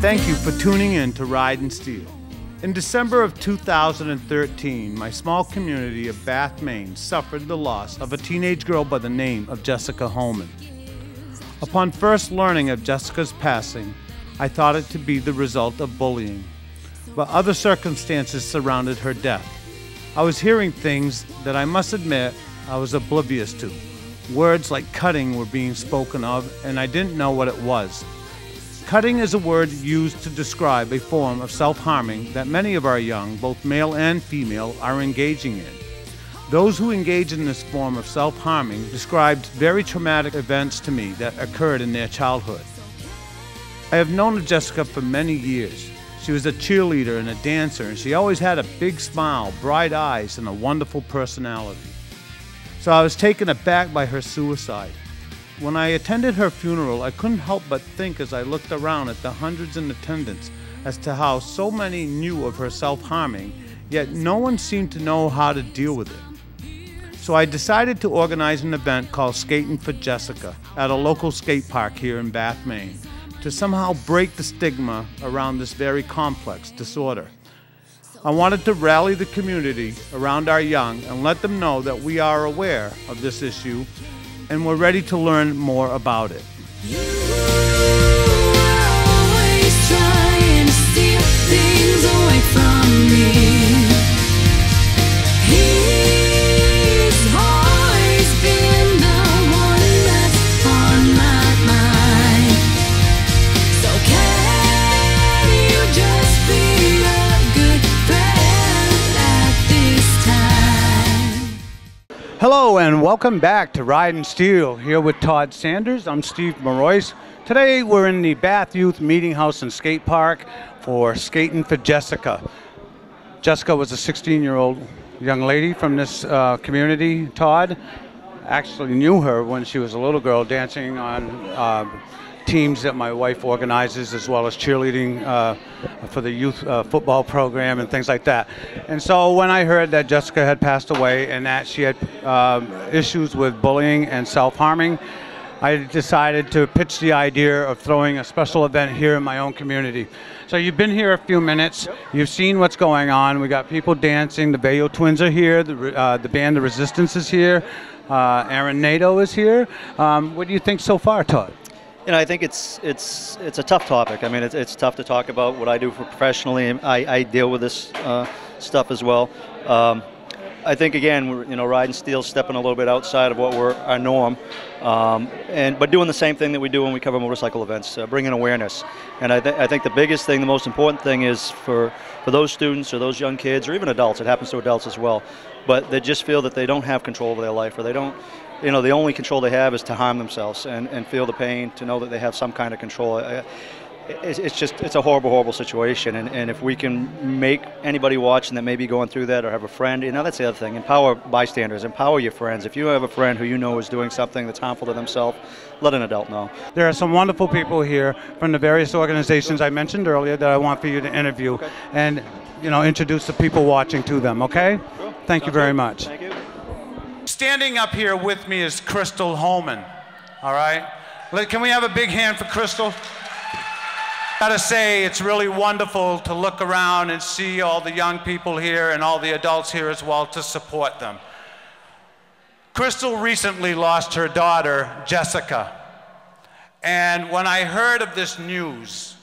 Thank you for tuning in to Ride and Steel. In December of 2013, my small community of Bath, Maine suffered the loss of a teenage girl by the name of Jessica Holman. Upon first learning of Jessica's passing, I thought it to be the result of bullying, but other circumstances surrounded her death. I was hearing things that I must admit I was oblivious to. Words like cutting were being spoken of, and I didn't know what it was. Cutting is a word used to describe a form of self-harming that many of our young, both male and female, are engaging in. Those who engage in this form of self-harming described very traumatic events to me that occurred in their childhood. I have known Jessica for many years. She was a cheerleader and a dancer, and she always had a big smile, bright eyes, and a wonderful personality. So I was taken aback by her suicide. When I attended her funeral, I couldn't help but think as I looked around at the hundreds in attendance as to how so many knew of her self-harming, yet no one seemed to know how to deal with it. So I decided to organize an event called Skatin for Jessica at a local skate park here in Bath, Maine, to somehow break the stigma around this very complex disorder. I wanted to rally the community around our young and let them know that we are aware of this issue and we're ready to learn more about it. You are always trying to steal things away from me. He's always been the one that's on my mind. So can you just be a good friend at this time? Hello and welcome back to Ride and Steel, here with Todd Sanders. I'm Steve Marois. Today we're in the Bath Youth Meeting House and Skate Park for Skatin for Jessica. Jessica was a 16-year-old young lady from this community. Todd actually knew her when she was a little girl, dancing on teams that my wife organizes, as well as cheerleading for the youth football program and things like that. And so when I heard that Jessica had passed away and that she had issues with bullying and self-harming, I decided to pitch the idea of throwing a special event here in my own community. So you've been here a few minutes. You've seen what's going on. We got people dancing. The Bayo Twins are here. The band The Resistance is here. Aaron Nato is here. What do you think so far, Todd? You know, I think it's a tough topic. I mean, it's tough to talk about what I do for professionally. I deal with this stuff as well. I think again, we're, Ride and Steel stepping a little bit outside of what we're our norm, but doing the same thing that we do when we cover motorcycle events, bringing awareness. And I think the biggest thing, the most important thing is for those students or those young kids or even adults. It happens to adults as well, but they just feel that they don't have control over their life, or they don't. The only control they have is to harm themselves and feel the pain, to know that they have some kind of control. It's a horrible, horrible situation. And if we can make anybody watching that may be going through that or have a friend, that's the other thing. Empower bystanders, empower your friends. If you have a friend who you know is doing something that's harmful to themselves, let an adult know. There are some wonderful people here from the various organizations I mentioned earlier that I want for you to interview and, introduce the people watching to them, okay? Sure. Thank you very much. Thank you. Standing up here with me is Crystal Holman, all right? Can we have a big hand for Crystal? Gotta say, it's really wonderful to look around and see all the young people here and all the adults here as well to support them. Crystal recently lost her daughter, Jessica. And when I heard of this news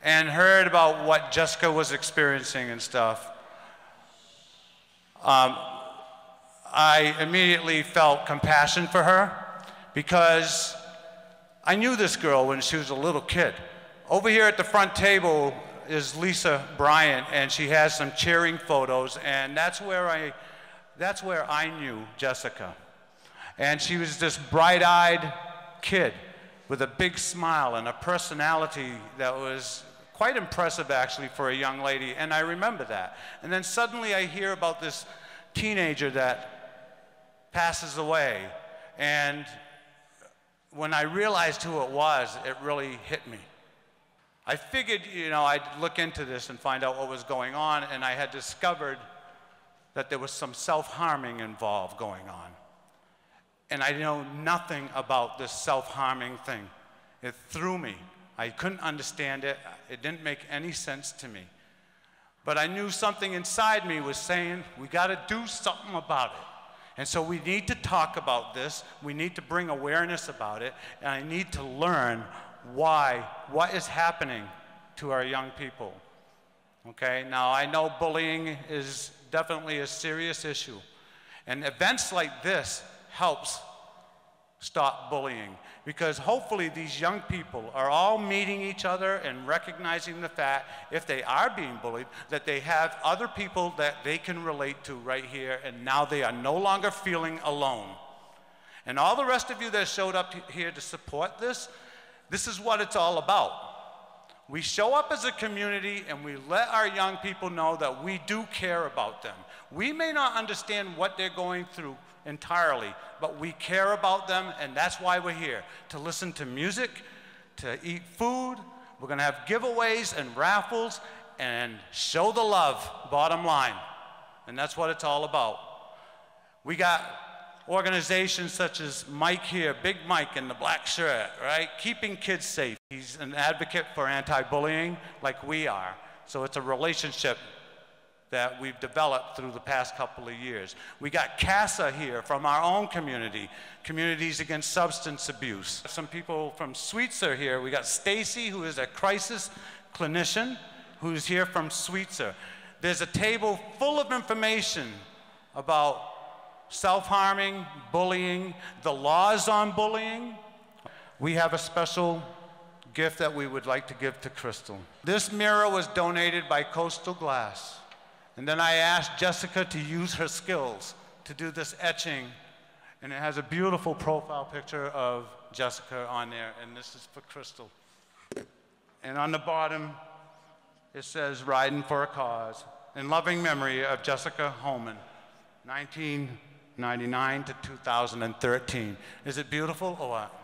and heard about what Jessica was experiencing and stuff, I immediately felt compassion for her because I knew this girl when she was a little kid. Over here at the front table is Lisa Bryant, and she has some cheering photos, and that's where I knew Jessica. And she was this bright-eyed kid with a big smile and a personality that was quite impressive actually for a young lady, and I remember that. And then suddenly I hear about this teenager that passes away, and when I realized who it was, it really hit me. I figured, I'd look into this and find out what was going on, and I had discovered that there was some self-harming involved going on. And I know nothing about this self-harming thing. It threw me. I couldn't understand it. It didn't make any sense to me. But I knew something inside me was saying, we got to do something about it. And so we need to talk about this. We need to bring awareness about it. And I need to learn what is happening to our young people. Okay, now I know bullying is definitely a serious issue. And events like this helps stop bullying, because hopefully these young people are all meeting each other and recognizing the fact, if they are being bullied, that they have other people that they can relate to right here, and now they are no longer feeling alone. And all the rest of you that showed up here to support this, this is what it's all about. We show up as a community and we let our young people know that we do care about them. We may not understand what they're going through entirely, but we care about them, and that's why we're here, to listen to music, to eat food. We're going to have giveaways and raffles and show the love, bottom line. And that's what it's all about. We got organizations such as Mike here, Big Mike in the black shirt, right? Keeping kids safe. He's an advocate for anti-bullying like we are. So it's a relationship that we've developed through the past couple of years. We got CASA here from our own community, Communities Against Substance Abuse. Some people from Sweetser here. We got Stacy, who is a crisis clinician, who's here from Sweetser. There's a table full of information about self-harming, bullying, the laws on bullying. We have a special gift that we would like to give to Crystal. This mirror was donated by Coastal Glass. And then I asked Jessica to use her skills to do this etching. And it has a beautiful profile picture of Jessica on there, and this is for Crystal. And on the bottom, it says, "Riding for a Cause," in loving memory of Jessica Holman, 1999 to 2013. Is it beautiful or what?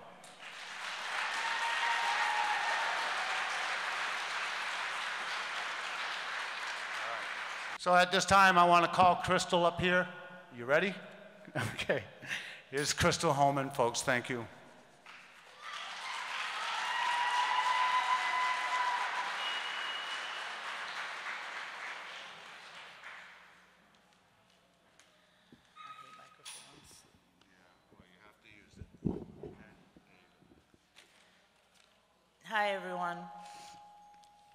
So at this time, I want to call Crystal up here. You ready? Okay. Here's Crystal Holman, folks. Thank you. Hi, everyone.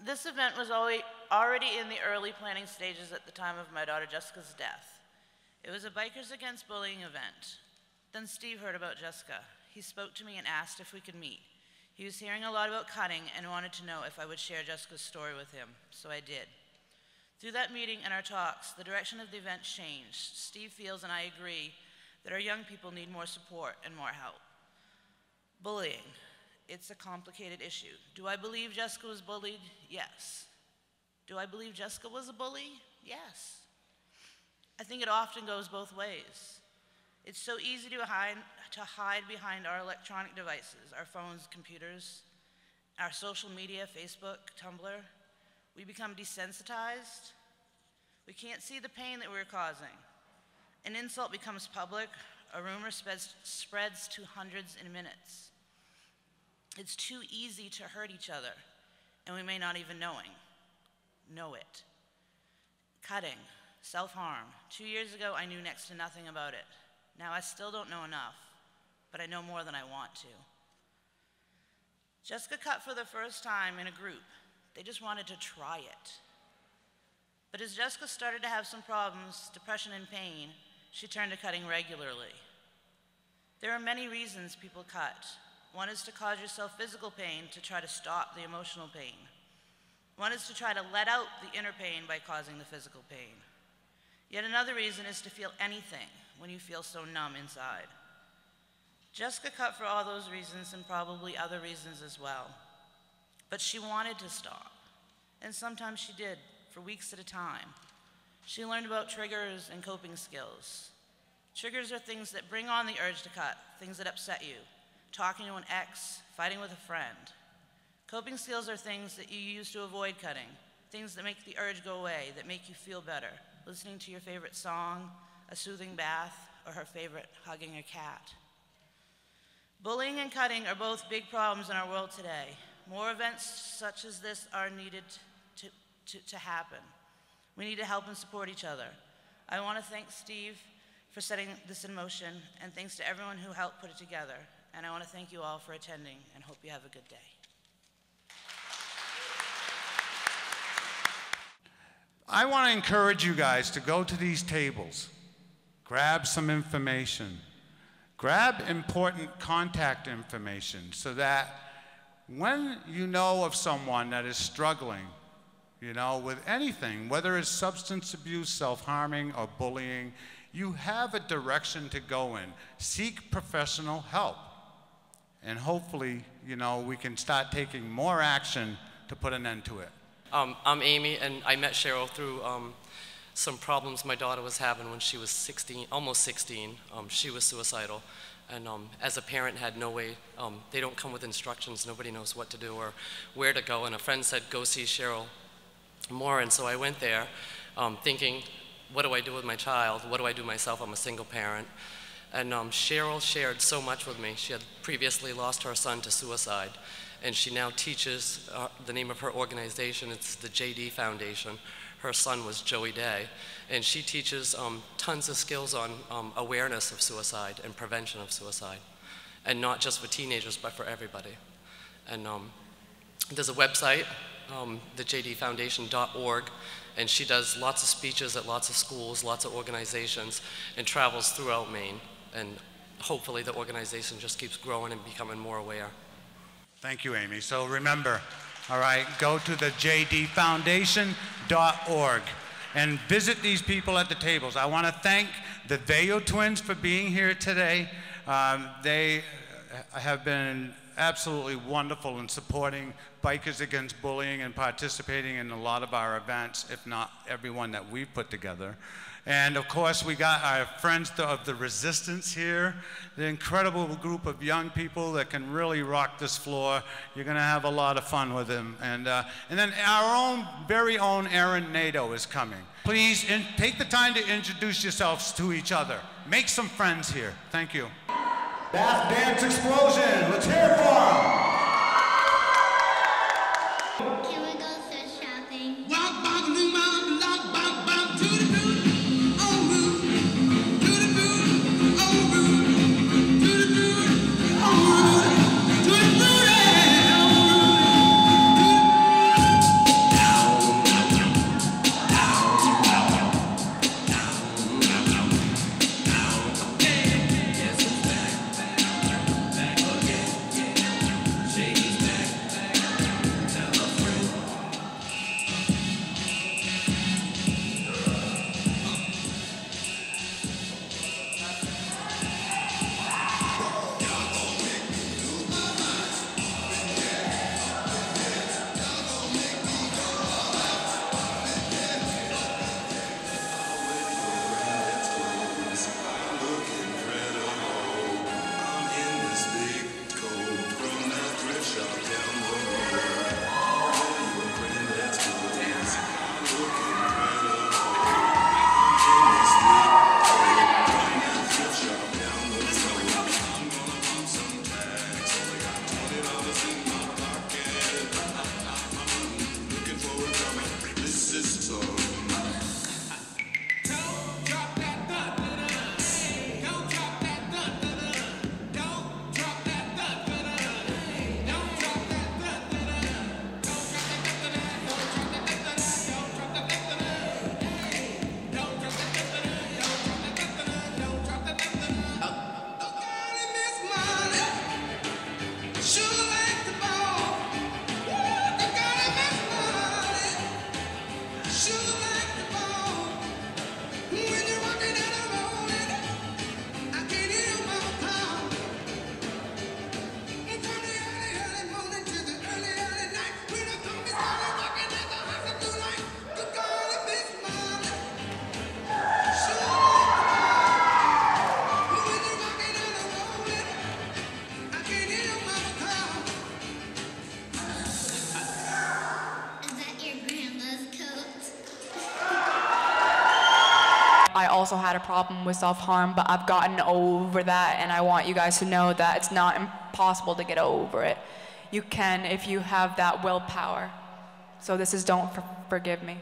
This event was already in the early planning stages at the time of my daughter Jessica's death. It was a Bikers Against Bullying event. Then Steve heard about Jessica. He spoke to me and asked if we could meet. He was hearing a lot about cutting and wanted to know if I would share Jessica's story with him, so I did. Through that meeting and our talks, the direction of the event changed. Steve feels, and I agree, that our young people need more support and more help. Bullying. It's a complicated issue. Do I believe Jessica was bullied? Yes. Do I believe Jessica was a bully? Yes. I think it often goes both ways. It's so easy to hide behind our electronic devices, our phones, computers, our social media, Facebook, Tumblr. We become desensitized. We can't see the pain that we're causing. An insult becomes public. A rumor spreads to hundreds in minutes. It's too easy to hurt each other, and we may not even know it. Cutting, self-harm. 2 years ago, I knew next to nothing about it. Now I still don't know enough, but I know more than I want to. Jessica cut for the first time in a group. They just wanted to try it. But as Jessica started to have some problems, depression and pain, she turned to cutting regularly. There are many reasons people cut. One is to cause yourself physical pain to try to stop the emotional pain. One is to try to let out the inner pain by causing the physical pain. Yet another reason is to feel anything when you feel so numb inside. Jessica cut for all those reasons and probably other reasons as well. But she wanted to stop, and sometimes she did, for weeks at a time. She learned about triggers and coping skills. Triggers are things that bring on the urge to cut, things that upset you. Talking to an ex, fighting with a friend. Coping skills are things that you use to avoid cutting, things that make the urge go away, that make you feel better. Listening to your favorite song, a soothing bath, or her favorite, hugging a cat. Bullying and cutting are both big problems in our world today. More events such as this are needed to happen. We need to help and support each other. I want to thank Steve for setting this in motion, and thanks to everyone who helped put it together. And I want to thank you all for attending, and hope you have a good day. I want to encourage you guys to go to these tables, grab some information, grab important contact information so that when you know of someone that is struggling, you know, with anything, whether it's substance abuse, self-harming, or bullying, you have a direction to go in. Seek professional help. And hopefully, you know, we can start taking more action to put an end to it. I'm Amy, and I met Cheryl through some problems my daughter was having when she was 16, almost 16. She was suicidal, and as a parent had no way, they don't come with instructions, nobody knows what to do or where to go, and a friend said, go see Cheryl Moore, and so I went there thinking, what do I do with my child? What do I do myself? I'm a single parent. And Cheryl shared so much with me. She had previously lost her son to suicide, and she now teaches, the name of her organization, it's the JD Foundation. Her son was Joey Day, and she teaches tons of skills on awareness of suicide and prevention of suicide, and not just for teenagers, but for everybody. And there's a website, thejdfoundation.org, and she does lots of speeches at lots of schools, lots of organizations, and travels throughout Maine. And hopefully the organization just keeps growing and becoming more aware. Thank you, Amy. So remember, all right, go to the jdfoundation.org and visit these people at the tables. I want to thank the Vayo twins for being here today. They have been absolutely wonderful in supporting Bikers Against Bullying and participating in a lot of our events, if not everyone that we've put together. And of course, we got our friends of the Resistance here, the incredible group of young people that can really rock this floor. You're going to have a lot of fun with them. And then our own, very own Aaron Nadeau is coming. Please take the time to introduce yourselves to each other. Make some friends here. Thank you. Bath Dance Explosion. Let's hear it for them. Can we go thrift shopping? I also had a problem with self-harm, but I've gotten over that, and I want you guys to know that it's not impossible to get over it. you can if you have that willpower. So this is Don't Forgive Me.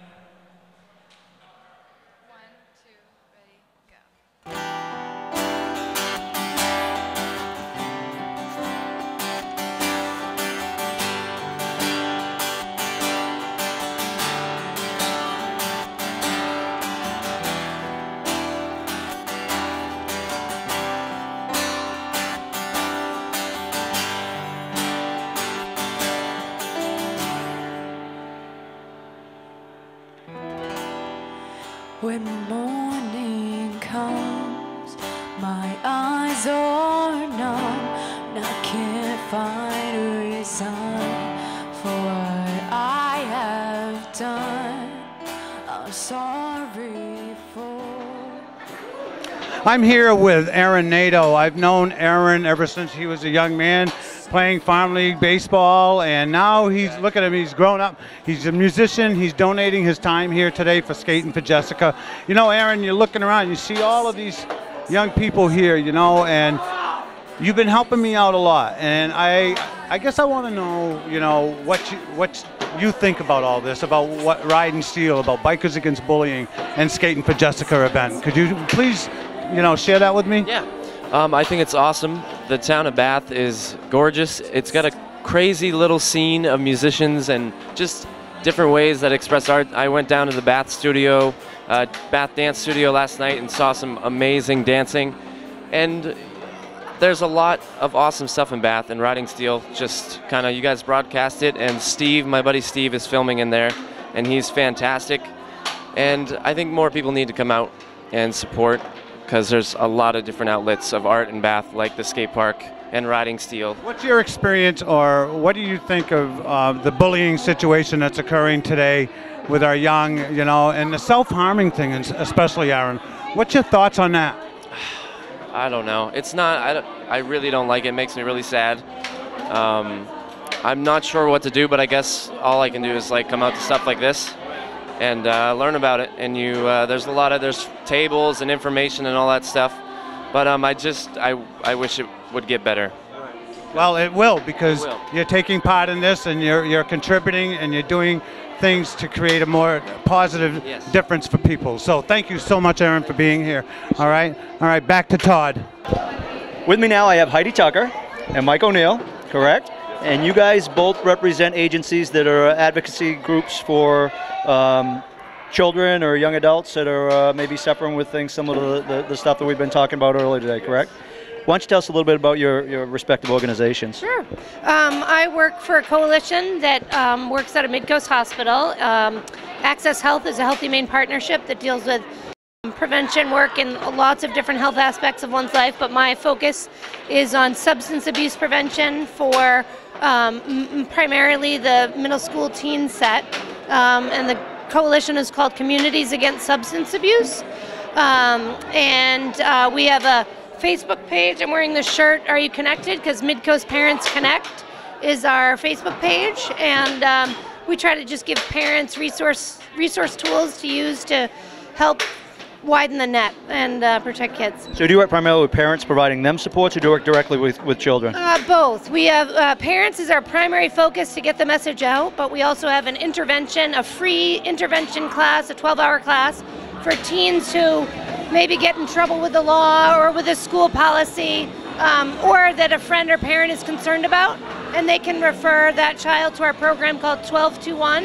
When morning comes, my eyes are numb, and I can't find a reason for what I have done. I'm sorry for. I'm here with Aaron Nadeau. I've known Aaron ever since he was a young man, playing farm league baseball, and now look at him, he's grown up. He's a musician. He's donating his time here today for Skatin for Jessica. You know, Aaron, you're looking around, you see all of these young people here, you know, and you've been helping me out a lot. And I guess I want to know, you know, what you think about all this, about what Ride and Steel, about Bikers Against Bullying and Skatin for Jessica event. Could you please, you know, share that with me? Yeah. I think it's awesome. The town of Bath is gorgeous. It's got a crazy little scene of musicians and just different ways that express art. I went down to the Bath studio, Bath Dance Studio last night and saw some amazing dancing. And there's a lot of awesome stuff in Bath, and Riding Steel just kind of, you guys broadcast it, and Steve, my buddy Steve, is filming in there, and he's fantastic. And I think more people need to come out and support, because there's a lot of different outlets of art in Bath, like the skate park and Riding Steel. What's your experience, or what do you think of the bullying situation that's occurring today with our young, you know, and the self-harming thing, especially, Aaron? What's your thoughts on that? I don't know. It's not, I really don't like it. It makes me really sad. I'm not sure what to do, but I guess all I can do is like come out to stuff like this and learn about it. And there's tables and information and all that stuff. But I wish it would get better. Well, it will, because you're taking part in this, and you're contributing, and you're doing things to create a more positive difference for people. So thank you so much, Aaron, for being here. All right, back to Todd. With me now I have Heidi Tucker and Mike O'Neill, correct? And you guys both represent agencies that are advocacy groups for children or young adults that are maybe suffering with things similar to the stuff that we've been talking about earlier today, correct? Why don't you tell us a little bit about your respective organizations? Sure. I work for a coalition that works out of Midcoast Hospital. Access Health is a Healthy Maine partnership that deals with prevention work in lots of different health aspects of one's life, but my focus is on substance abuse prevention for primarily the middle school teen set, and the coalition is called Communities Against Substance Abuse, and we have a Facebook page. I'm wearing the shirt, Are You Connected? Because Midcoast Parents Connect is our Facebook page, and we try to just give parents resource tools to use to help widen the net and protect kids. So do you work primarily with parents, providing them support, or do you work directly with children? Both. We have parents is our primary focus to get the message out, but we also have an intervention, a free intervention class, a 12-hour class for teens who maybe get in trouble with the law or with a school policy, or that a friend or parent is concerned about, and they can refer that child to our program called 1221,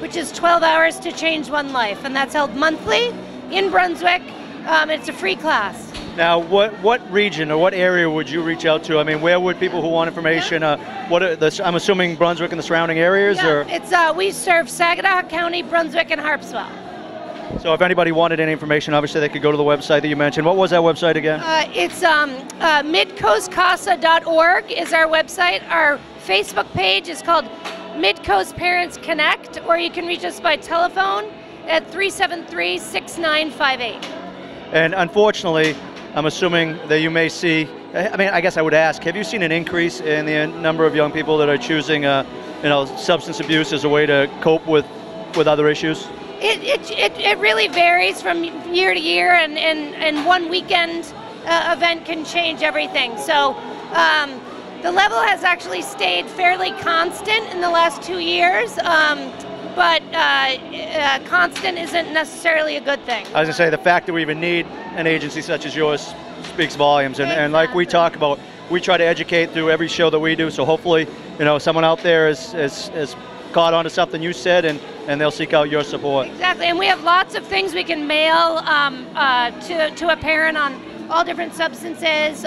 which is 12 hours to change one life, and that's held monthly in Brunswick. It's a free class. Now, what region or what area would you reach out to? I mean, where would people who want information? I'm assuming Brunswick and the surrounding areas, yeah, or it's we serve Saginaw County, Brunswick, and Harpswell. So if anybody wanted any information, obviously they could go to the website that you mentioned. What was that website again? It's midcoastcasa.org is our website. Our Facebook page is called Midcoast Parents Connect, or you can reach us by telephone at 373-6958. And unfortunately, I'm assuming that you may see, I mean, I guess I would ask, have you seen an increase in the number of young people that are choosing substance abuse as a way to cope with other issues? It really varies from year to year, and one weekend event can change everything. So The level has actually stayed fairly constant in the last 2 years, but constant isn't necessarily a good thing. I was gonna say, the fact that we even need an agency such as yours speaks volumes, and like we talk about, we try to educate through every show that we do, so hopefully, someone out there is caught onto something you said, and they'll seek out your support. Exactly, and we have lots of things we can mail to a parent on all different substances,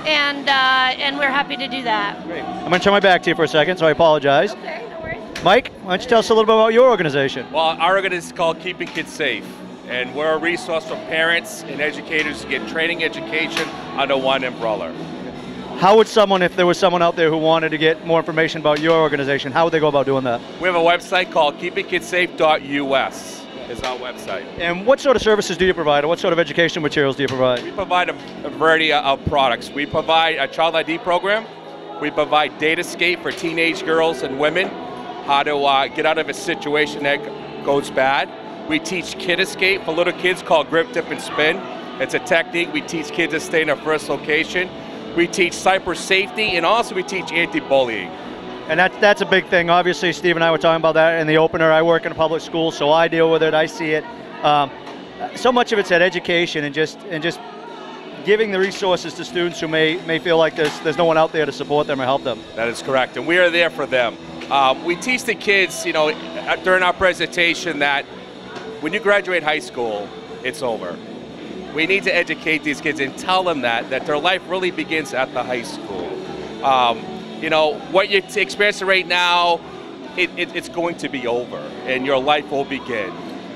and we're happy to do that. Great. I'm going to turn my back to you for a second, so I apologize. Okay, no worries. Mike, why don't you tell us a little bit about your organization? Well, our organization is called Keeping Kids Safe, and we're a resource for parents and educators to get training education under one umbrella. How would someone, if there was someone out there who wanted to get more information about your organization, how would they go about doing that? We have a website called keepingkidsafe.us. is our website. And what sort of services do you provide, or what sort of educational materials do you provide? We provide a variety of products. We provide a child ID program. We provide Datascape for teenage girls and women, how to get out of a situation that goes bad. We teach Kid Escape for little kids called Grip, Dip, and Spin. It's a technique we teach kids to stay in their first location. We teach cyber safety, and also we teach anti-bullying. And that's a big thing. Obviously, Steve and I were talking about that in the opener. I work in a public school, so I deal with it. I see it. So much of it's that education and just giving the resources to students who may feel like there's no one out there to support them or help them. That is correct, and we are there for them. We teach the kids, during our presentation that when you graduate high school, it's over. We need to educate these kids and tell them that their life really begins at the high school. What you're experiencing right now, it's going to be over, and your life will begin.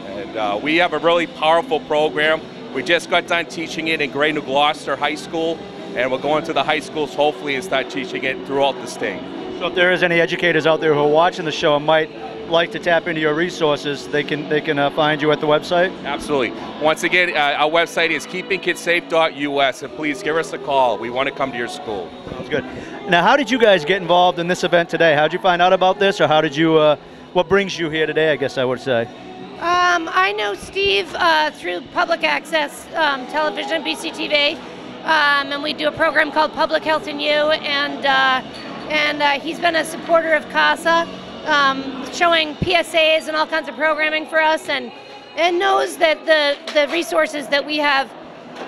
And we have a really powerful program. We just got done teaching it in Gray New Gloucester High School, and we're going to the high schools hopefully and start teaching it throughout the state. So if there is any educators out there who are watching the show and might like to tap into your resources, they can find you at the website? Absolutely. Once again, our website is keepingkidsafe.us, and please give us a call. We want to come to your school. Sounds good. Now, how did you guys get involved in this event today? How did you find out about this, or how did you, what brings you here today, I guess I would say? I know Steve through public access television, BCTV, and we do a program called Public Health and You, and he's been a supporter of CASA, showing PSAs and all kinds of programming for us, and knows that the resources that we have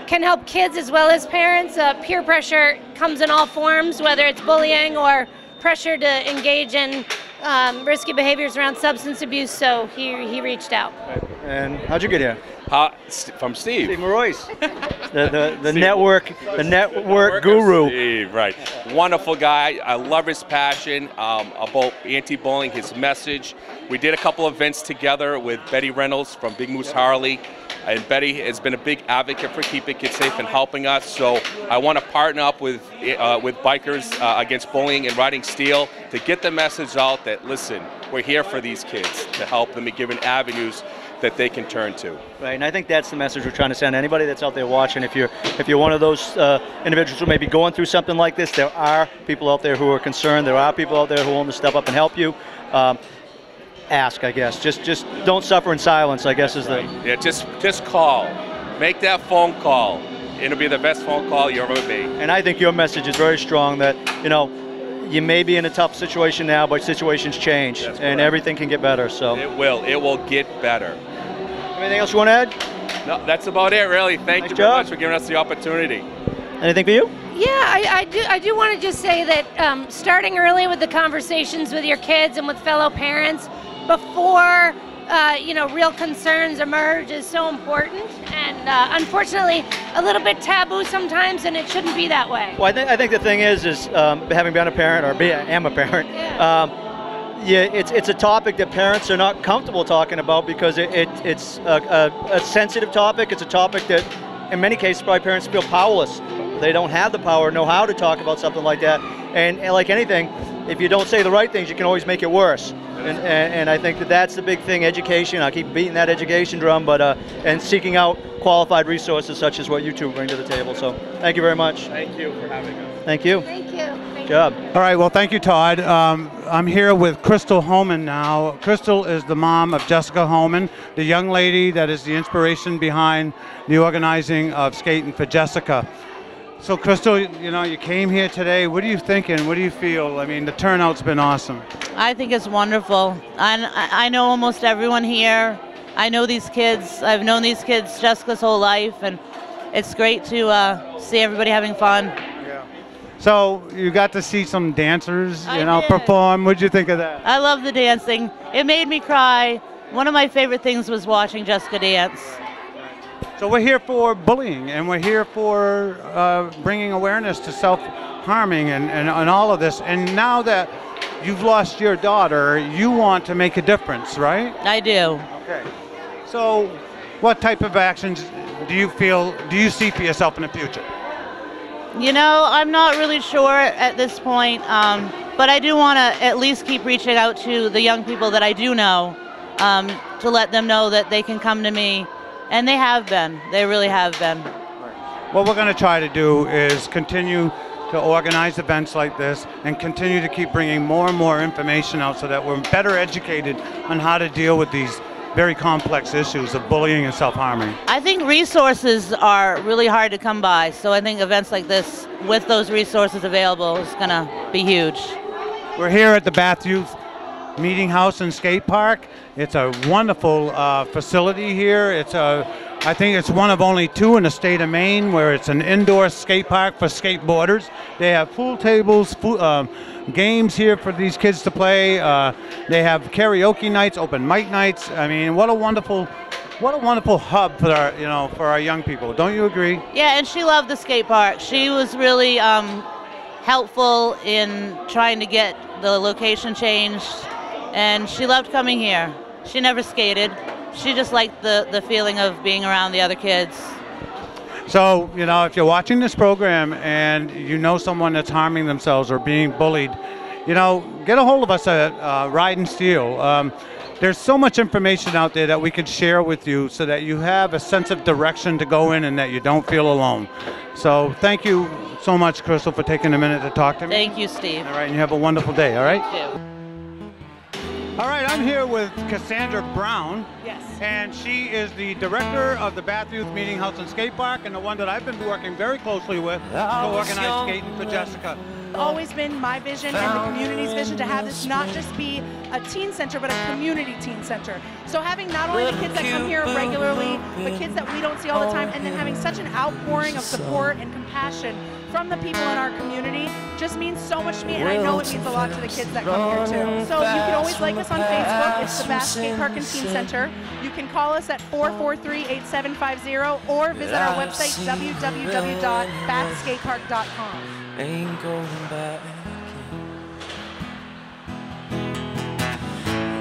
can help kids as well as parents. Peer pressure comes in all forms, whether it's bullying or pressure to engage in risky behaviors around substance abuse, so he reached out. And how'd you get here? From Steve. Steve Marois, the network guru. Steve, right. Wonderful guy. I love his passion about anti-bullying, his message. We did a couple events together with Betty Reynolds from Big Moose Harley, and Betty has been a big advocate for keeping kids safe and helping us. So I want to partner up with Bikers Against Bullying and Riding Steel to get the message out that, listen, we're here for these kids to help them be given avenues that they can turn to. Right, and I think that's the message we're trying to send. Anybody that's out there watching, if you're one of those individuals who may be going through something like this, there are people out there who are concerned. There are people out there who want to step up and help you. Ask, I guess. Just don't suffer in silence, I guess, is the... Yeah, just call. Make that phone call. It'll be the best phone call you'll ever make. And I think your message is very strong that, you may be in a tough situation now, but situations change, and everything can get better, so... It will get better. Anything else you want to add? No, that's about it, really. Thank you very much for giving us the opportunity. Anything for you? Yeah, I do want to just say that starting early with the conversations with your kids and with fellow parents before real concerns emerge is so important, and unfortunately a little bit taboo sometimes, and it shouldn't be that way. Well, I think the thing is having been a parent, or am a parent, it's a topic that parents are not comfortable talking about because it's a sensitive topic. It's a topic that in many cases probably parents feel powerless. They don't have the power, know how to talk about something like that, and like anything, if you don't say the right things, you can always make it worse. And I think that's the big thing, education. I keep beating that education drum, but and seeking out qualified resources such as what you two bring to the table. So thank you very much. Thank you for having us. Thank you. Thank you. Good job. All right, well, thank you, Todd. I'm here with Crystal Homan now. Crystal is the mom of Jessica Homan, the young lady that is the inspiration behind the organizing of Skatin for Jessica. So Crystal, you know, you came here today. What are you thinking? What do you feel? I mean, the turnout's been awesome. I think it's wonderful. I know almost everyone here. I know these kids. I've known these kids Jessica's whole life, and it's great to see everybody having fun. Yeah. So you got to see some dancers, I you know, did. perform. What'd you think of that? I love the dancing. It made me cry. One of my favorite things was watching Jessica dance. So we're here for bullying, and we're here for bringing awareness to self-harming and all of this. And now that you've lost your daughter, you want to make a difference, right? I do. Okay. So what type of actions do you see for yourself in the future? You know, I'm not really sure at this point, but I do want to at least keep reaching out to the young people that I do know to let them know that they can come to me. And they have been. They really have been. What we're going to try to do is continue to organize events like this and continue to keep bringing more and more information out so that we're better educated on how to deal with these very complex issues of bullying and self-harming. I think resources are really hard to come by, so I think events like this with those resources available is going to be huge. We're here at the Bath Youth Meeting House and Skate Park. It's a wonderful facility here. I think it's one of only two in the state of Maine where it's an indoor skate park for skateboarders. They have pool tables, games here for these kids to play. They have karaoke nights, open mic nights. I mean, what a wonderful hub for our young people. Don't you agree? Yeah, and she loved the skate park. She was really helpful in trying to get the location changed, and she loved coming here. She never skated. She just liked the feeling of being around the other kids. So, you know, if you're watching this program and you know someone that's harming themselves or being bullied, you know, get a hold of us at Ride and Steel. There's so much information out there that we could share with you so that you have a sense of direction to go in and that you don't feel alone. So thank you so much, Crystal, for taking a minute to talk to me. Thank you, Steve. All right, and you have a wonderful day, all right? You too. All right, I'm here with Cassandra Brown. Yes. And she is the director of the Bath Youth Meeting House and Skate Park, and the one that I've been working very closely with to organize Skatin for Jessica. Always been my vision and the community's vision to have this not just be a teen center, but a community teen center. So having not only the kids that come here regularly, but kids that we don't see all the time, and then having such an outpouring of support and compassion from the people in our community just means so much to me, and I know it means a lot to the kids that come here too. So you can always like us on Facebook. It's the Bath Skate Park and Teen Center. You can call us at 443-8750 or visit our website www.bathskatepark.com. Ain't going back.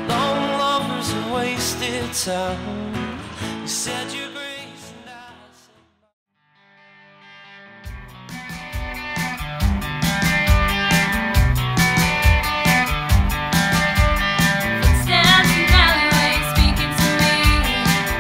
Long lovers and wasted time. You said your grace and I said Footsteps in alleyways speaking to me,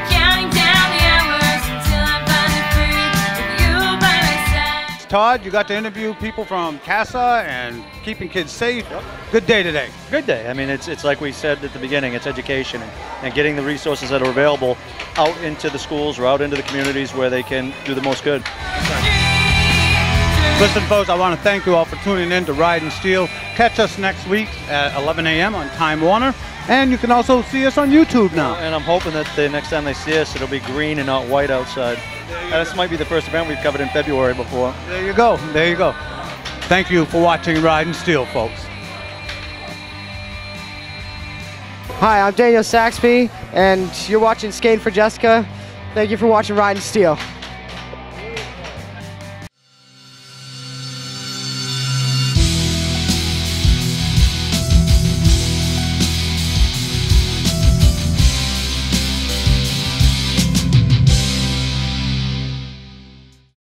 counting down the hours until I finally free with you by my side. Todd, you got to interview people from CASA and keeping kids safe. Yep. Good day today. Good day. I mean, it's like we said at the beginning, it's education and getting the resources that are available out into the schools or out into the communities where they can do the most good. Listen, folks, I want to thank you all for tuning in to Ride and Steel. Catch us next week at 11 a.m. on Time Warner, and you can also see us on YouTube now. And I'm hoping that the next time they see us, it'll be green and not white outside. This might be the first event we've covered in February before. There you go. There you go. Thank you for watching Ride and Steel, folks. Hi, I'm Daniel Saxby, and you're watching Skatin for Jessica. Thank you for watching Ride and Steel.